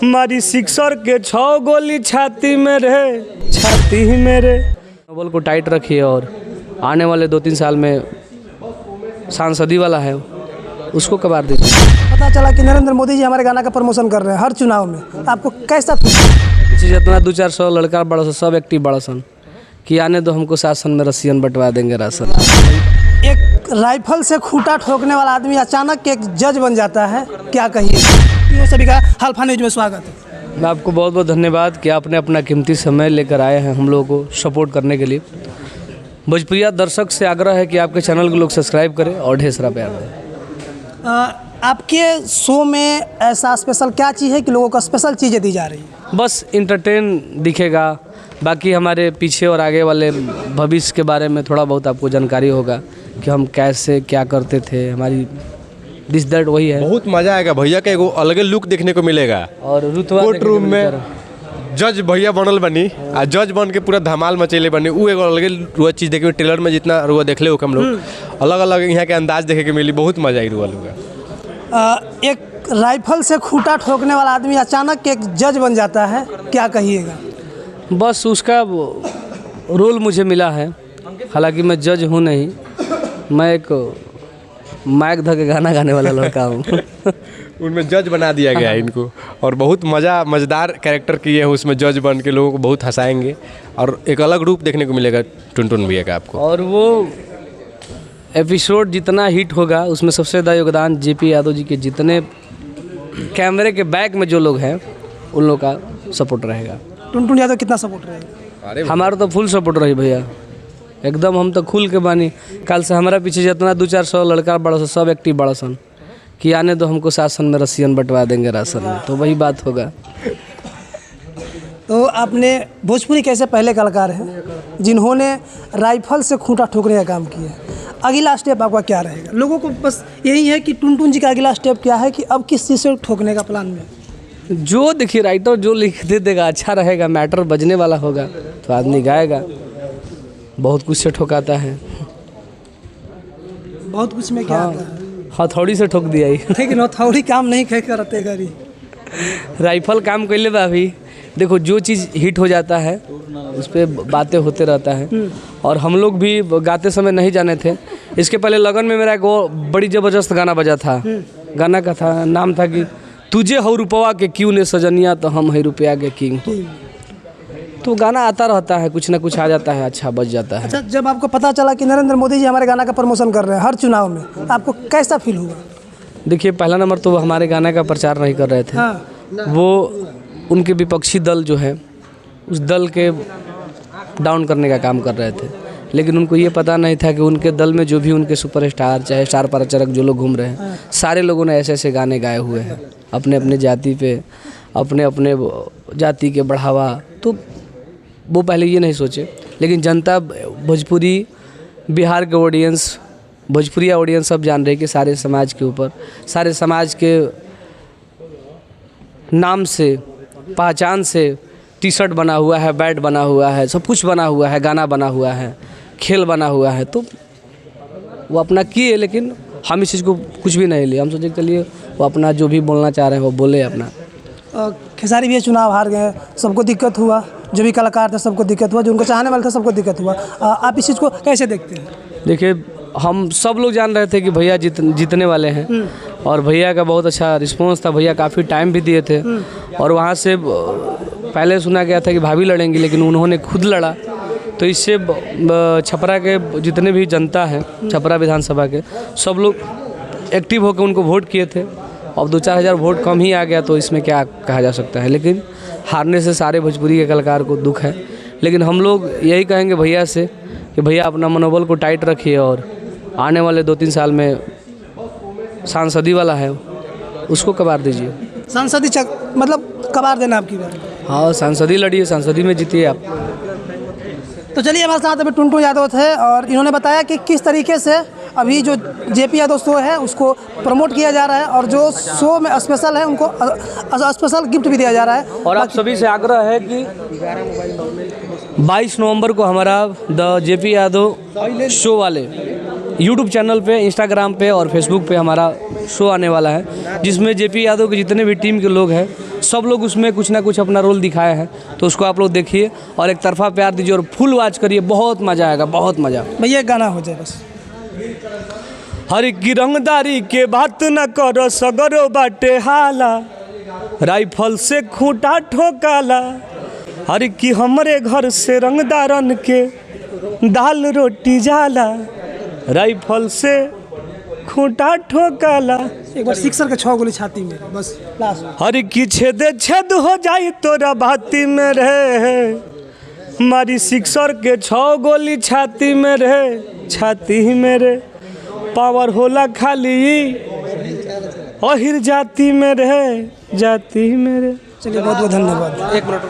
मारी सिक्सर के 6 गोली छाती में रे, छाती ही मेरे। मनोबल को टाइट रखिए और आने वाले 2-3 साल में सांसदी वाला है उसको कबार दीजिए। पता चला कि नरेंद्र मोदी जी हमारे गाना का प्रमोशन कर रहे हैं हर चुनाव में, आपको कैसा जितना 200-400 लड़का बड़ा सा सब एक्टिव बड़ा सन कि आने दो हमको शासन में रसियन बंटवा देंगे राशन। एक राइफल से खूंटा ठोकने वाला आदमी अचानक एक जज बन जाता है, क्या कहिए? सभी का हल्फा न्यूज में स्वागत है। मैं आपको बहुत बहुत धन्यवाद कि आपने अपना कीमती समय लेकर आए हैं हम लोगों को सपोर्ट करने के लिए। भोजपुरिया दर्शक से आग्रह है कि आपके चैनल को लोग सब्सक्राइब करें और ढेर सारा प्यार दें। आपके शो में ऐसा स्पेशल क्या चीज़ है कि लोगों को स्पेशल चीज़ें दी जा रही है? बस इंटरटेन दिखेगा, बाकी हमारे पीछे और आगे वाले भविष्य के बारे में थोड़ा बहुत आपको जानकारी होगा कि हम कैसे क्या करते थे, हमारी दिस दैट वही है। बहुत मजा आएगा भैया का, एगो अलग लुक देखने को मिलेगा। और रुतबा कोर्ट रूम में जज भैया बनल बनी आ जज बन के पूरा धमाल मचेले बनी, उ एगो अलग रुआ चीज़ देखे। ट्रेलर में जितना रुआ देखले हो हम लोग अलग अलग यहाँ के अंदाज देखे के मिली, बहुत मजा आई रुआ लोग। एक राइफल से खूंटा ठोकने वाला आदमी अचानक एक जज बन जाता है, क्या कहिएगा? बस उसका रोल मुझे मिला है, हालांकि मैं जज हूँ नहीं, मैं एक माइक धो के गाना गाने वाला लड़का हूँ। उनमें जज बना दिया गया है इनको, और बहुत मज़ेदार कैरेक्टर किए हैं उसमें। जज बन के लोगों को बहुत हंसाएंगे और एक अलग रूप देखने को मिलेगा टुनटुन भैया का आपको। और वो एपिसोड जितना हिट होगा उसमें सबसे ज़्यादा योगदान जेपी यादव जी के, जितने कैमरे के बैक में जो लोग हैं उन लोग का सपोर्ट रहेगा। टुनटुन यादव कितना सपोर्ट रहेगा? हमारा तो फुल सपोर्ट रही भैया, एकदम हम तो खुल के बानी। कल से हमारा पीछे जितना 200-400 लड़का बड़ा सा सब एक्टिव बड़ा सन कि आने दो हमको शासन में रसियन बंटवा देंगे राशन में, तो वही बात होगा। तो आपने भोजपुरी कैसे पहले कलाकार हैं जिन्होंने राइफल से खूंटा ठोकने का काम किया, अगला स्टेप आपका क्या रहेगा? लोगों को बस यही है कि टुनटुन जी का अगला स्टेप क्या है कि अब किस चीज़ से ठोकने का प्लान में? जो देखिए राइटर जो लिख दे देगा अच्छा रहेगा, मैटर बजने वाला होगा तो आदमी गाएगा। बहुत कुछ से ठोकाता है, बहुत कुछ में क्या आता है? हथौड़ी से ठोक दिया ही। लेकिन हथौड़ी काम नहीं करते करी, राइफल काम कर ले अभी। देखो जो चीज़ हिट हो जाता है उस पर बातें होते रहता है, और हम लोग भी गाते समय नहीं जाने थे। इसके पहले लगन में मेरा एक बड़ी ज़बरदस्त गाना बजा था, गाना का था नाम था कि तुझे हो रुपवा के क्यों ने सजनिया तो हम है रुपया के किंग। तो गाना आता रहता है, कुछ ना कुछ आ जाता है, अच्छा बज जाता है। अच्छा, जब आपको पता चला कि नरेंद्र मोदी जी हमारे गाना का प्रमोशन कर रहे हैं हर चुनाव में, आपको कैसा फील हुआ? देखिए पहला नंबर तो हमारे गाने का प्रचार नहीं कर रहे थे। हाँ। वो उनके विपक्षी दल जो है उस दल के डाउन करने का काम कर रहे थे, लेकिन उनको ये पता नहीं था कि उनके दल में जो भी उनके सुपरस्टार चाहे स्टार प्रचारक जो लोग घूम रहे हैं, सारे लोगों ने ऐसे ऐसे गाने गाए हुए हैं अपने अपने जाति पे, अपने अपने जाति के बढ़ावा। तो वो पहले ये नहीं सोचे, लेकिन जनता भोजपुरी बिहार के ऑडियंस, भोजपुरिया ऑडियंस सब जान रहे कि सारे समाज के ऊपर, सारे समाज के नाम से, पहचान से टी शर्ट बना हुआ है, बैट बना हुआ है, सब कुछ बना हुआ है, गाना बना हुआ है, खेल बना हुआ है। तो वो अपना किए, लेकिन हम इस चीज़ को कुछ भी नहीं लिए। हम सोचे चलिए वो अपना जो भी बोलना चाह रहे हैं वो बोले अपना। खेसारी भी चुनाव हार गए, सबको दिक्कत हुआ, जो भी कलाकार थे सबको दिक्कत हुआ, जो उनको चाहने वाले थे सबको दिक्कत हुआ। आप इस चीज़ को कैसे देखते हैं? देखिए हम सब लोग जान रहे थे कि भैया जीतने वाले हैं, और भैया का बहुत अच्छा रिस्पांस था, भैया काफ़ी टाइम भी दिए थे। और वहाँ से पहले सुना गया था कि भाभी लड़ेंगी, लेकिन उन्होंने खुद लड़ा। तो इससे छपरा के जितने भी जनता है, छपरा विधानसभा के सब लोग एक्टिव होकर उनको वोट किए थे। अब 2-4 हज़ार वोट कम ही आ गया, तो इसमें क्या कहा जा सकता है। लेकिन हारने से सारे भोजपुरी के कलाकार को दुख है, लेकिन हम लोग यही कहेंगे भैया से कि भैया अपना मनोबल को टाइट रखिए और आने वाले 2-3 साल में सांसदी वाला है उसको कबार दीजिए। सांसदी मतलब कबार देना आपकी बात? हाँ, सांसदी लड़िए, सांसदी में जीतिए आप। तो चलिए, हमारे साथ अभी टुनटुन यादव थे और इन्होंने बताया कि किस तरीके से अभी जो जेपी यादव शो है उसको प्रमोट किया जा रहा है, और जो शो में स्पेशल है उनको स्पेशल गिफ्ट भी दिया जा रहा है। और आप सभी से आग्रह है कि 22 नवंबर को हमारा द जेपी यादव शो वाले यूट्यूब चैनल पे, इंस्टाग्राम पे और फेसबुक पे हमारा शो आने वाला है, जिसमें जेपी यादव के जितने भी टीम के लोग हैं सब लोग उसमें कुछ ना कुछ अपना रोल दिखाए हैं, तो उसको आप लोग देखिए और एक तरफा प्यार दीजिए और फुल वॉच करिए, बहुत मज़ा आएगा, बहुत मज़ा। भैया एक गाना हो जाए बस। हर की रंगदारी के बात न करो, सगरो बाटे हाला, राइफल से खूंटा ठोकाला। हर की हमरे घर से रंगदारन के दाल रोटी जाला, राइफल से खूंटा ठोकाला। एक बार सिक्सर के 6 गोली छाती में, बस लास्ट। हर की छेद छेद हो जाई तोरा बाती में रहे, मारी सिक्सर के 6 गोली छाती में रहे, छाती में रे। पावर होला खाली अहिर जाति में रहे, जाति में रे। चलिए बहुत बहुत धन्यवाद। 1 मिनट।